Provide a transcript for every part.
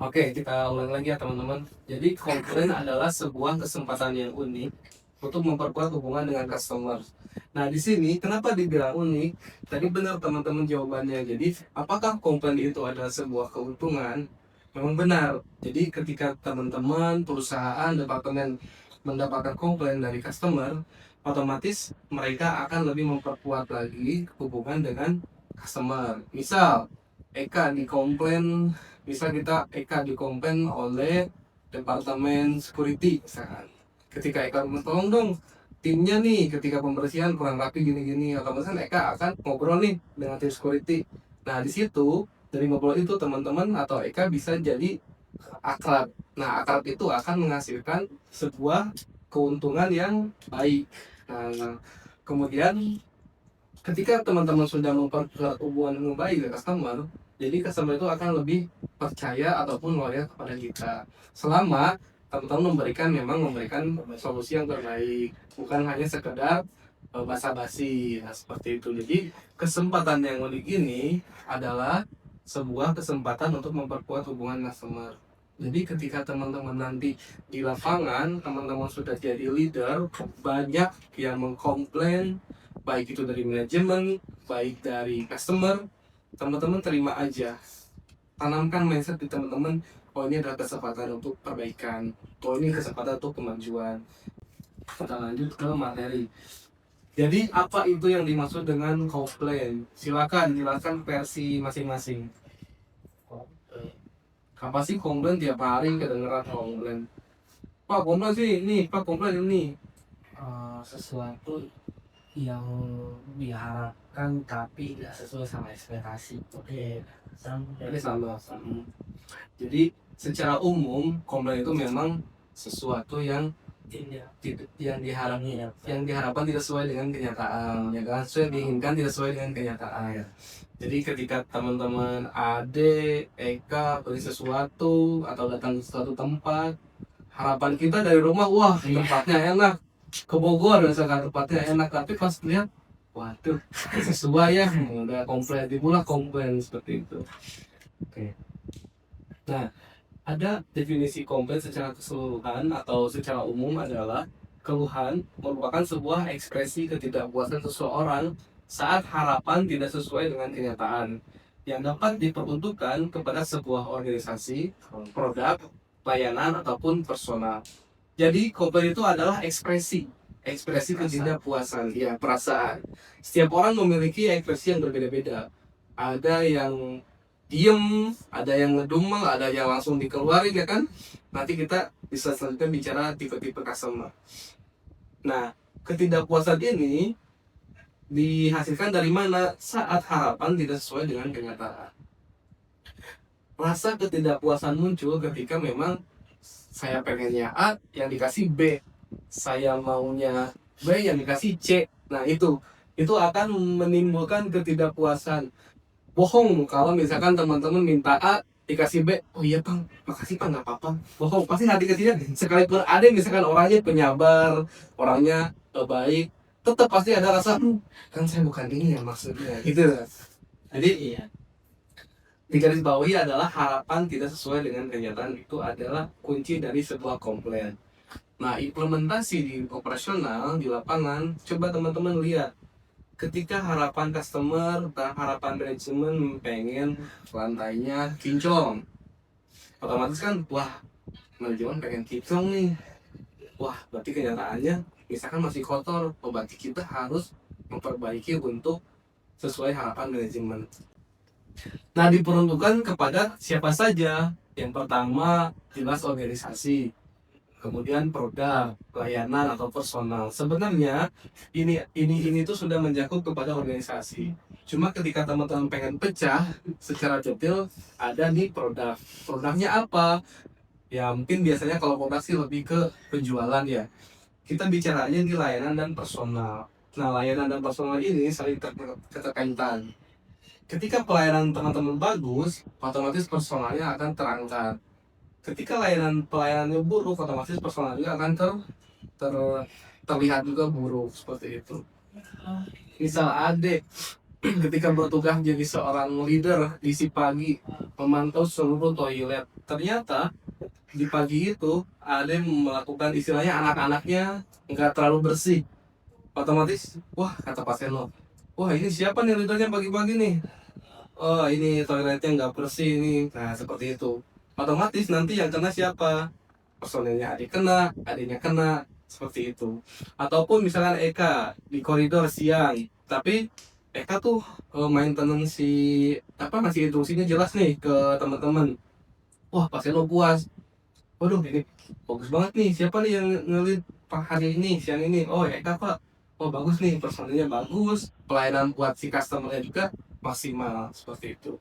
Oke, kita ulang lagi ya teman-teman. Jadi komplain adalah sebuah kesempatan yang unik untuk memperkuat hubungan dengan customer. Nah, di sini kenapa dibilang unik? Tadi benar teman-teman jawabannya. Jadi, apakah komplain itu adalah sebuah keuntungan? Memang benar. Jadi, ketika teman-teman, perusahaan, departemen mendapatkan komplain dari customer, otomatis mereka akan lebih memperkuat lagi hubungan dengan customer. Misal, Eka dikomplain oleh departemen security misalkan. Ketika Eka tolong dong timnya nih ketika pembersihan kurang rapi gini-gini, otomatis Eka akan ngobrol nih dengan tim security. Nah di situ dari ngobrol itu teman-teman atau Eka bisa jadi akrab. Nah akrab itu akan menghasilkan sebuah keuntungan yang baik. Nah kemudian ketika teman-teman sudah memperkuat hubungan yang baik dengan customer, jadi customer itu akan lebih percaya ataupun loyal kepada kita. Selama teman-teman memberikan solusi yang terbaik, bukan hanya sekedar basa-basi. Nah, seperti itu. Jadi, kesempatan yang unik ini adalah sebuah kesempatan untuk memperkuat hubungan customer. Jadi ketika teman-teman nanti di lapangan, teman-teman sudah jadi leader, banyak yang mengkomplain, baik itu dari manajemen, baik dari customer, teman-teman terima aja. Tanamkan mindset di teman-teman, oh ini adalah kesempatan untuk perbaikan, oh ini kesempatan untuk kemajuan. Kita lanjut ke materi. Jadi apa itu yang dimaksud dengan komplain? Silakan versi masing-masing. Apa sih komplain tiap hari kedengeran komplain? Pak komplain sih ini, Pak komplain ini. Sesuatu yang diharapkan tapi tidak sesuai sama ekspektasi. Oke, Sampai ini sama. Jadi secara umum komplain itu memang sesuatu yang diharapkan tidak sesuai dengan kenyataan, ya kan? Sesuai diinginkan tidak sesuai dengan kenyataan. Jadi ketika teman-teman Ade, Eka beli sesuatu atau datang ke suatu tempat, harapan kita dari rumah, wah tempatnya enak, ke Bogor misalkan tempatnya enak, tapi pas lihat, waduh sesuai ya, udah komplain, dimulai komplain seperti itu. Oke. Nah, ada definisi komplain secara keseluruhan atau secara umum adalah keluhan merupakan sebuah ekspresi ketidakpuasan seseorang saat harapan tidak sesuai dengan kenyataan yang dapat diperuntukkan kepada sebuah organisasi, produk, layanan ataupun personal. Jadi komplain itu adalah ekspresi ketidakpuasan, ya perasaan. Setiap orang memiliki ekspresi yang berbeda-beda. Ada yang diem, ada yang ngedumel, ada yang langsung dikeluarin ya kan. Nanti kita bisa selanjutnya bicara tipe-tipe customer. Nah, ketidakpuasan ini dihasilkan dari mana? Saat harapan tidak sesuai dengan kenyataan. Rasa ketidakpuasan muncul ketika memang saya pengennya A yang dikasih B, saya maunya B yang dikasih C. Nah itu akan menimbulkan ketidakpuasan. Bohong kalau misalkan teman-teman minta A dikasih B, oh iya bang, makasih bang, nggak apa-apa. Bohong, pasti hati kecilnya, sekalipun ada yang misalkan orangnya penyabar, orangnya baik, tetap pasti ada rasa, kan saya bukan ini yang maksudnya, gitu. Jadi iya. digarisbawahi adalah harapan tidak sesuai dengan kenyataan itu adalah kunci dari sebuah komplain. Nah, implementasi di operasional di lapangan, coba teman-teman lihat ketika harapan customer dan harapan manajemen pengen lantainya kinclong, otomatis kan wah manajemen pengen kinclong nih, wah berarti kenyataannya misalkan masih kotor, berarti kita harus memperbaiki untuk sesuai harapan manajemen. Nah diperuntukkan kepada siapa saja? Yang pertama jelas organisasi, kemudian produk, layanan atau personal. Sebenarnya ini tuh sudah mencakup kepada organisasi. Cuma ketika teman-teman pengen pecah secara detail ada nih produk. Produknya apa? Ya mungkin biasanya kalau produk sih lebih ke penjualan ya. Kita bicaranya di layanan dan personal. Nah layanan dan personal ini saling keterkaitan. Ketika pelayanan teman-teman bagus, otomatis personalnya akan terangkat. Ketika pelayanannya buruk, otomatis personal juga akan terlihat juga buruk seperti itu. Misal Ade ketika bertugas jadi seorang leader di si pagi memantau seluruh toilet. Ternyata di pagi itu ada yang melakukan istilahnya anak-anaknya nggak terlalu bersih. Otomatis, wah kata pasien lo, wah ini siapa nih leadernya pagi-pagi nih? Oh ini toiletnya nggak bersih nih. Nah seperti itu. Otomatis nanti yang kena siapa? Personelnya adik kena, adiknya kena, seperti itu. Ataupun misalkan Eka di koridor siang, tapi Eka tuh maintenance si apa ngasih instruksinya jelas nih ke teman-teman. Wah pasien lo puas. Waduh ini bagus banget nih. Siapa nih yang ngelit pak hari ini siang ini? Oh Eka pak. Oh bagus nih personelnya bagus. Pelayanan buat si customernya juga maksimal seperti itu.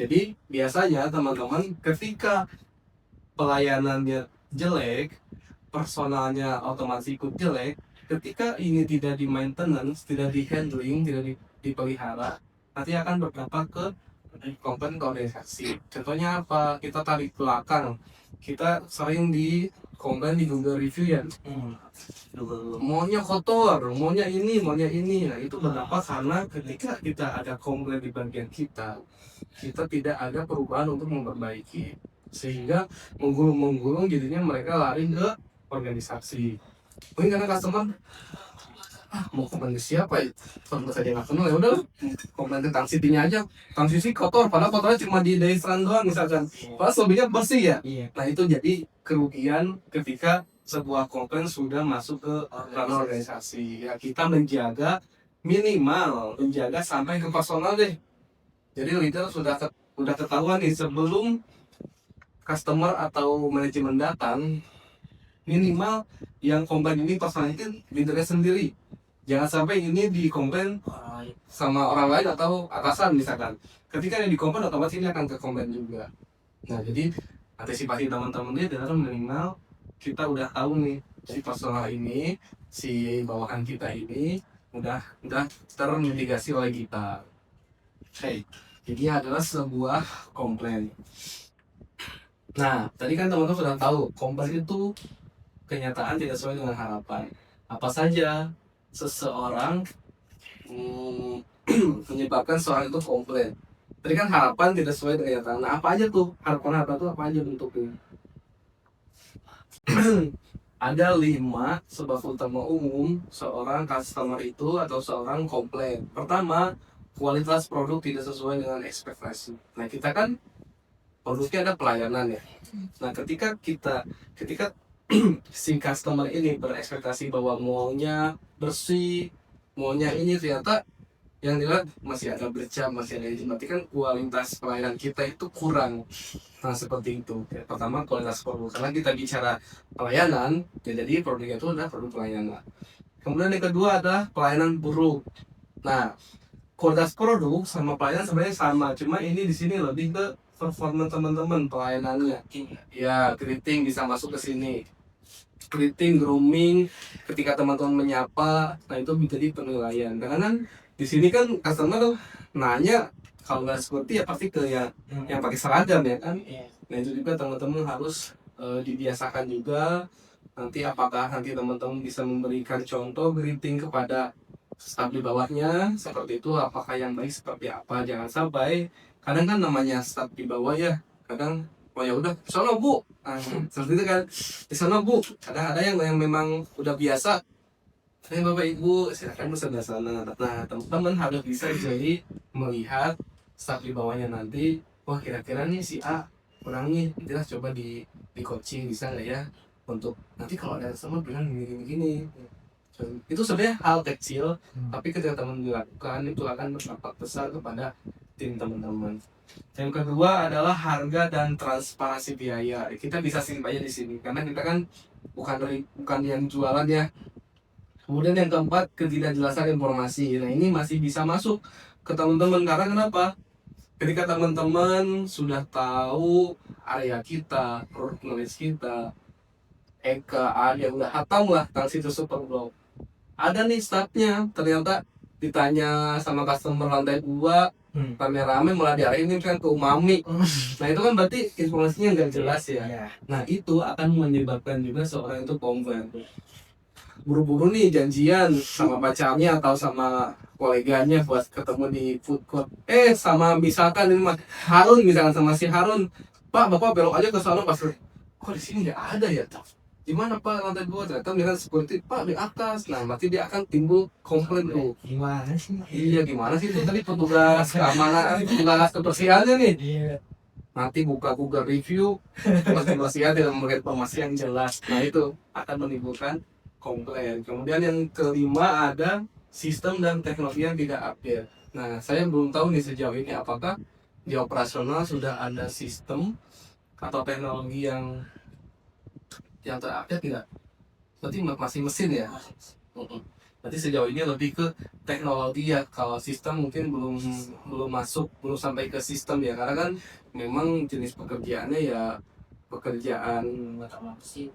Jadi biasanya teman-teman ketika pelayanannya jelek, personalnya otomatis ikut jelek. Ketika ini tidak di maintenance, tidak di handling, tidak dipelihara, nanti akan berdampak ke komponen organisasi. Contohnya apa? Kita tarik belakang. Kita sering di komplain di Google review ya. Maunya kotor, maunya ini, maunya ini. Nah itu berdampak karena ketika kita ada komplain di bagian kita tidak ada perubahan untuk memperbaiki. Sehingga menggulung-menggulung jadinya mereka lari ke organisasi. Mungkin karena customer mau komplain ke siapa ya? Kalau saja nggak kenal ya udah komplain tentang Siti-nya aja. Tentang Siti kotor, padahal kotornya cuma di Daisran doang misalkan. Padahal selebihnya bersih ya. Iya. Nah itu jadi kerugian ketika sebuah komplain sudah masuk ke ranah organisasi. Ya kita minimal menjaga sampai ke personal deh. Jadi leader udah ketahuan nih sebelum customer atau manajemen datang, minimal yang komplain ini personalnya itu leadernya sendiri. Jangan sampai ini dikomplain sama orang lain atau atasan misalkan. Ketika yang dikomplain otomatis ini akan ke komplain juga. Nah jadi antisipasi teman-teman ini adalah minimal kita udah tahu nih si personal ini, si bawahan kita ini udah termitigasi oleh kita. Oke, jadi adalah sebuah komplain. Nah, tadi kan teman-teman sudah tahu komplain itu kenyataan tidak sesuai dengan harapan. Apa saja seseorang menyebabkan seorang itu komplain. Tadi kan harapan tidak sesuai dengan kenyataan. Nah, apa aja tuh harapan-harapan itu apa aja bentuknya? Ada 5 sebab utama umum seorang customer itu atau seorang komplain. Pertama, kualitas produk tidak sesuai dengan ekspektasi. Nah, kita kan produknya ada pelayanan ya. Nah, ketika si customer ini berekspektasi bahwa maunya bersih, maunya ini ternyata yang dilihat masih ada bercak, masih ada ini, berarti kan kualitas pelayanan kita itu kurang. Nah seperti itu. Pertama kualitas produk, karena kita bicara pelayanan, ya jadi produknya itu adalah produk pelayanan. Kemudian yang kedua adalah pelayanan buruk. Nah kualitas produk sama pelayanan sebenarnya sama, cuma ini di sini lebih ke performa teman-teman pelayanannya. Ya greeting bisa masuk ke sini. Greeting, grooming, ketika teman-teman menyapa, nah itu menjadi penilaian. Karena kan di sini kan customer nanya kalau nggak seperti ya pasti ke yang pakai seragam ya kan. Nah itu juga teman-teman harus dibiasakan juga. Nanti apakah nanti teman-teman bisa memberikan contoh greeting kepada staf di bawahnya seperti itu, apakah yang baik seperti apa. Jangan sampai kadang kan namanya staf di bawah ya, kadang oh ya udah sono bu, nah, seperti itu kan di sana bu. Kadang ada yang memang udah biasa. Bapak Ibu silakan bersama sana. Nah teman-teman harus bisa jadi melihat staf di bawahnya nanti. Wah kira-kira nih si A kurang nih, jelas coba di coaching bisa nggak ya untuk nanti kalau ada sama bilang gini. Itu sebenarnya hal kecil, tapi ketika teman dilakukan itu akan berdampak besar kepada tim teman-teman. Yang kedua adalah harga dan transparansi biaya. Kita bisa simpan aja di sini karena kita kan bukan yang jualan ya. Kemudian yang keempat, ketidakjelasan informasi. Nah ini masih bisa masuk ke teman-teman karena kenapa? Ketika teman-teman sudah tahu area kita, produk knowledge kita, Eka, ada udah hatam lah tentang situs Superblog. Ada nih staffnya, ternyata ditanya sama customer lantai 2, rame-rame malah diarahin kan ke Umami. Nah itu kan berarti informasinya nggak jelas ya. Nah itu akan menyebabkan juga seorang itu komplain. buru-buru nih janjian sama pacarnya atau sama koleganya buat ketemu di food court. Sama misalkan ini mah Harun, misalkan sama si Harun, Pak, Bapak belok aja ke sana, pas kok di sini nggak ada ya, Taf? Di mana Pak, lantai 2? Ternyata misalkan security, Pak, di atas. Nah, berarti dia akan timbul komplain tuh. Gimana sih? Iya, gimana sih itu tadi petugas keamanan, petugas kebersihannya nih. Iya. Nanti buka Google review, kebersihan tidak memberikan informasi yang jelas. Nah, itu akan menimbulkan komplain. Kemudian yang kelima ada sistem dan teknologi yang tidak update. Nah, saya belum tahu nih sejauh ini apakah di operasional sudah ada sistem atau teknologi yang terupdate tidak. Berarti masih mesin ya. Mm-mm. Berarti sejauh ini lebih ke teknologi ya. Kalau sistem mungkin belum masuk, belum sampai ke sistem ya. Karena kan memang jenis pekerjaannya ya pekerjaan,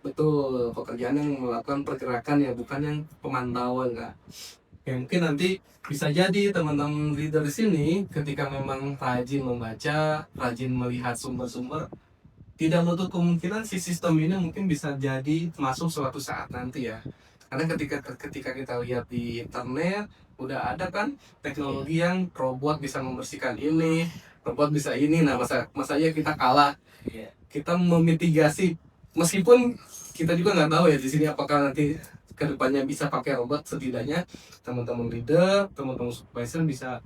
betul, pekerjaan yang melakukan pergerakan ya, bukan yang pemantauan. Nah, ya mungkin nanti bisa jadi teman-teman leader di sini ketika memang rajin membaca, rajin melihat sumber-sumber, tidak menutup kemungkinan si sistem ini mungkin bisa jadi masuk suatu saat nanti ya. Karena ketika kita lihat di internet udah ada kan teknologi yang robot bisa membersihkan ini, robot bisa ini. Nah, masanya kita kalah. Iya. Kita memitigasi, meskipun kita juga nggak tahu ya di sini apakah nanti kedepannya bisa pakai robot. Setidaknya teman-teman leader, teman-teman supervisor bisa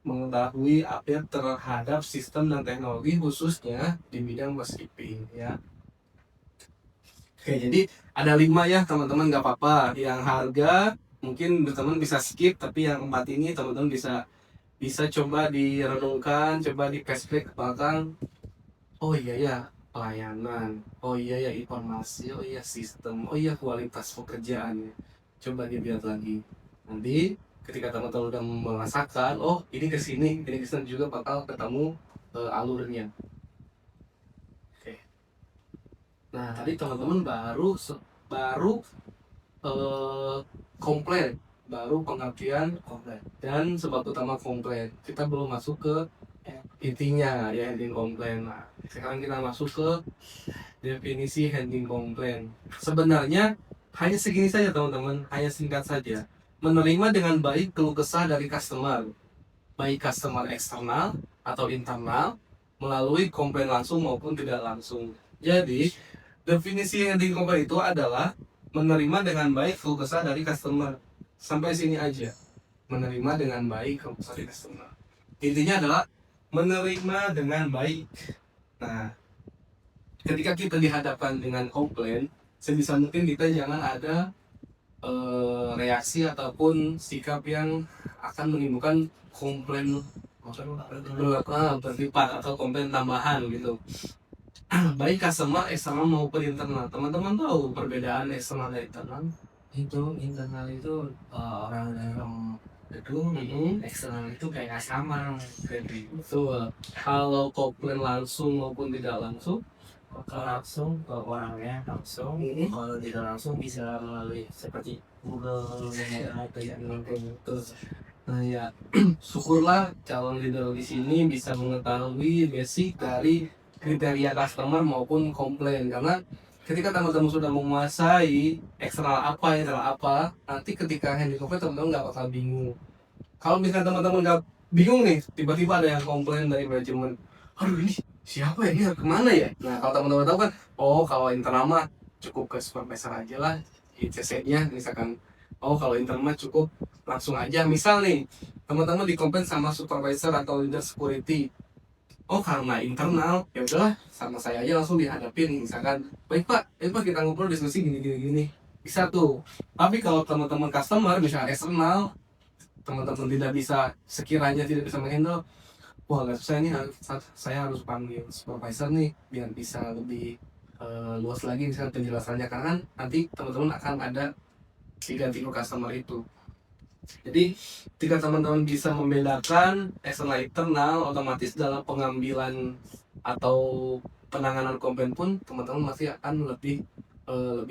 mengetahui update terhadap sistem dan teknologi khususnya di bidang housekeeping ya. Oke, jadi ada 5 ya teman-teman, nggak apa-apa. Yang harga mungkin teman-teman bisa skip, tapi yang 4 ini teman-teman bisa coba direnungkan, coba di flashback ke belakang. Oh iya ya, pelayanan. Oh iya ya, informasi. Oh iya, sistem. Oh iya, kualitas pekerjaannya. Coba dilihat lagi. Nanti ketika teman-teman udah merasakan, oh ini kesini juga bakal ketemu alurnya. Oke. Nah, tadi teman-teman baru komplain, baru pengertian komplain dan sebab utama komplain. Kita belum masuk ke intinya ya, handling komplain. Nah, sekarang kita masuk ke definisi handling komplain. Sebenarnya hanya segini saja teman-teman, hanya singkat saja. Menerima dengan baik keluh kesah dari customer, baik customer eksternal atau internal, melalui komplain langsung maupun tidak langsung. Jadi definisi handling komplain itu adalah menerima dengan baik keluh kesah dari customer. Sampai sini aja, menerima dengan baik keluh kesah dari customer. Intinya adalah menerima dengan baik. Nah, ketika kita dihadapkan dengan komplain, sebisa mungkin kita jangan ada reaksi ataupun sikap yang akan menimbulkan komplain berlipat atau komplain tambahan gitu. Baik customer eksternal maupun internal. Teman-teman tahu perbedaan eksternal dan internal? Itu internal itu orang dalam gedung, eksternal itu kayak kamar. Betul. Kalau komplain langsung maupun tidak langsung, Kalau langsung ke orangnya langsung, kalau tidak langsung bisa melalui seperti Google atau yang terus nah ya syukurlah calon leader di sini bisa mengetahui basic dari kriteria customer maupun komplain. Karena ketika teman-teman sudah menguasai eksternal apa, internal apa, nanti ketika handling komplain teman-teman nggak bakal bingung. Kalau misalnya teman-teman nggak bingung nih, tiba-tiba ada yang komplain dari manajemen, aduh ini siapa ya, dia kemana ya? Nah, kalau teman-teman tahu kan, oh kalau internal mah cukup ke supervisor aja lah, ICC-nya misalkan. Oh kalau internal mah cukup langsung aja. Misal nih, teman-teman dikomplain sama supervisor atau leader security. Oh karena internal, ya udahlah sama saya aja langsung dihadapin. Misalkan, baik Pak kita ngobrol diskusi gini. Bisa tuh. Tapi kalau teman-teman customer, misalnya eksternal, teman-teman tidak bisa, sekiranya tidak bisa menghandle, wah nggak susah nih, saya harus panggil supervisor nih biar bisa lebih luas lagi misalnya penjelasannya. Karena kan nanti teman-teman akan ada diganti ke customer itu. Jadi ketika teman-teman bisa membedakan eksternal internal, otomatis dalam pengambilan atau penanganan komplain pun teman-teman masih akan lebih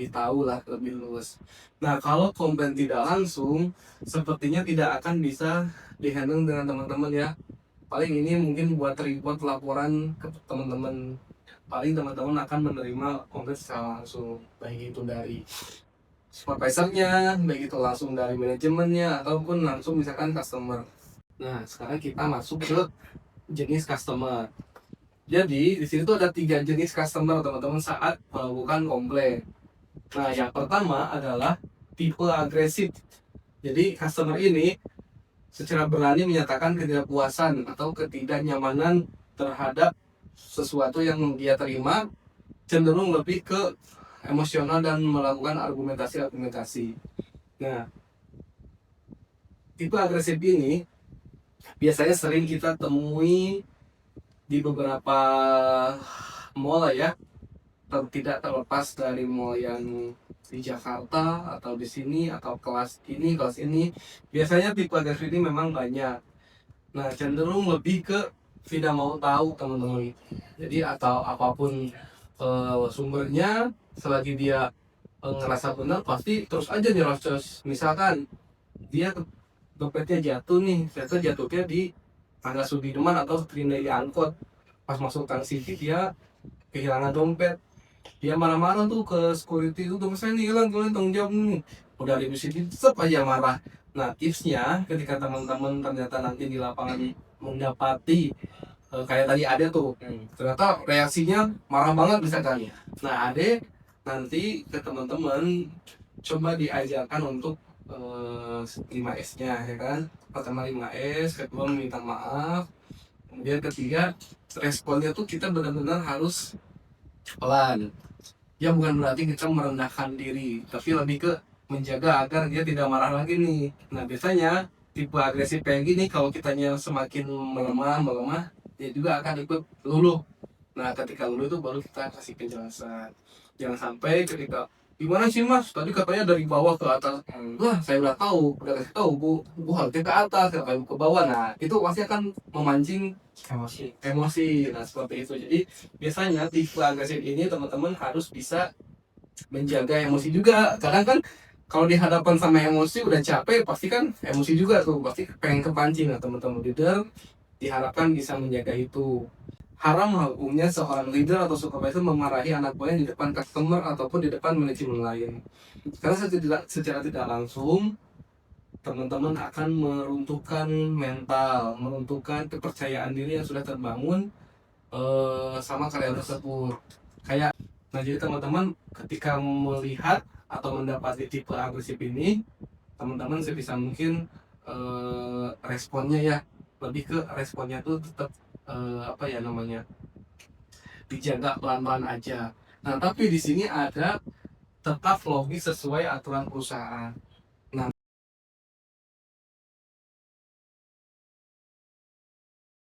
tahu lah, lebih luas. Nah kalau komplain tidak langsung, sepertinya tidak akan bisa dihandle dengan teman-teman ya. Paling ini mungkin buat report laporan ke teman-teman. Paling teman-teman akan menerima komplain secara langsung, baik itu dari supervisornya, baik itu langsung dari manajemennya ataupun langsung misalkan customer. Nah, sekarang kita masuk ke jenis customer. Jadi di situ tuh ada 3 jenis customer teman-teman saat melakukan komplain. Nah, yang pertama adalah tipe agresif. Jadi customer ini secara berani menyatakan ketidakpuasan atau ketidaknyamanan terhadap sesuatu yang dia terima, cenderung lebih ke emosional dan melakukan argumentasi. Nah, tipe agresif ini biasanya sering kita temui di beberapa mall ya, tidak terlepas dari mall yang di Jakarta atau di sini atau kelas ini. Biasanya tipe agresif ini memang banyak. Nah, cenderung lebih ke tidak mau tahu teman-teman. Jadi atau apapun sumbernya, selagi dia ngerasa benar pasti terus aja dirocos. Misalkan dia dompetnya jatuhnya di tangga Sudirman atau terindah di angkot, pas masuk Tang City dia kehilangan dompet, dia marah-marah tuh ke security, itu dompet saya nih hilang, kalian tanggung jawab nih. Udah di sini tetap aja marah. Nah, tipsnya ketika teman-teman ternyata nanti di lapangan mendapati kayak tadi ada tuh, ternyata reaksinya marah banget misalkan. Nah, Ade nanti ke teman-teman coba diajarkan untuk 5S-nya ya kan. Pertama 5S, kedua meminta maaf, kemudian ketiga responnya tuh kita benar-benar harus pelan. Ya bukan berarti kita merendahkan diri, tapi lebih ke menjaga agar dia tidak marah lagi nih. Nah, biasanya tipe agresif kayak gini kalau kitanya semakin melemah, dia juga akan ikut luluh. Nah, ketika luluh itu baru kita kasih penjelasan. Jangan sampai ketika gimana sih mas? Tadi katanya dari bawah ke atas. Wah, saya udah kasih tahu bu harusnya ke atas, ke bawah. Nah, itu pasti akan memancing emosi. Nah, seperti itu. Jadi biasanya tipe agresif ini teman-teman harus bisa menjaga emosi juga. Kadang kan kalau di hadapan sama emosi udah capek, pasti kan emosi juga tuh, pasti pengen kepancing. Nah, teman-teman leader diharapkan bisa menjaga itu. Haram hukumnya seorang leader atau supervisor memarahi anak buahnya di depan customer ataupun di depan manajemen lain. Karena secara tidak langsung teman-teman akan meruntuhkan mental, meruntuhkan kepercayaan diri yang sudah terbangun sama karyawan tersebut. Nah, jadi teman-teman ketika melihat atau mendapati tipe agresif ini, teman-teman sebisa mungkin responnya ya, lebih ke responnya tuh tetap dijaga pelan-pelan aja. Nah, tapi di sini ada tetap logis sesuai aturan perusahaan.